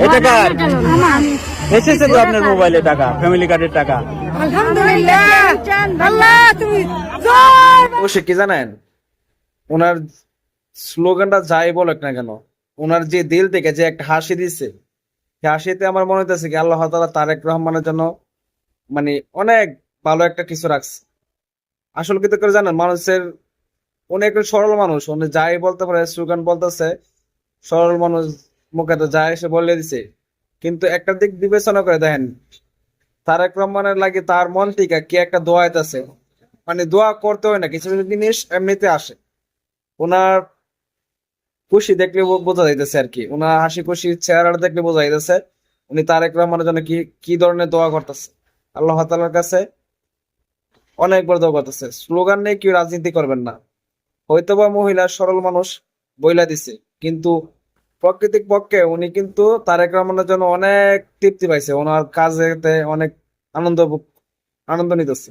এটা কার এসেছে তো আপনার মোবাইলে টাকা, ফ্যামিলি কার্ডের টাকা? আলহামদুলিল্লাহ। আল্লাহ তুমি ও সে কি জানেন, ওনার স্লোগানটা যাই বলেক না কেন, ওনার যে দিল থেকে যে একটা হাসি দিচ্ছে, সেই হাসিতে আমার মনে হইতেছে কি আল্লাহ তাআলা তারেক রহমানের জন্য মানে অনেক ভালো একটা কিছু রাখছে। আসলে কিন্তু করে জানেন, মানুষের অনেক সরল মানুষ, উনি যাই বলতে পারে, স্লোগান বলতেছে, সরল মানুষ মুখে তো যায় এসে বলে দিছে। কিন্তু একটা দিক বিবেচনা করে দেখেন, তারেক রহমানের লাগে তার মন থেকে কি একটা দোয়া আইতাছে, মানে দোয়া করতে হয় না, কিছু কিছু জিনিস এমনিতে আসে। ওনার খুশি দেখলে বোঝা যাইতেছে আর কি, ওনার হাসি খুশি চেহারাটা দেখলে বোঝা যাইতেছে উনি তারেক রহমানের জন্য কি কি ধরনের দোয়া করতেছে। আল্লাহ তাআলার কাছে অনেক বড় দোয়া করতেছে। স্লোগান নিয়ে কেউ রাজনীতি করবেন না। হয়তোবা মহিলা সরল মানুষ বইলা দিছে, কিন্তু প্রকৃতিক পক্ষে উনি কিন্তু তারেক রহমানের জন্য অনেক তৃপ্তি পাইছে, ওনার কাজেতে অনেক আনন্দ আনন্দ নিতেছে।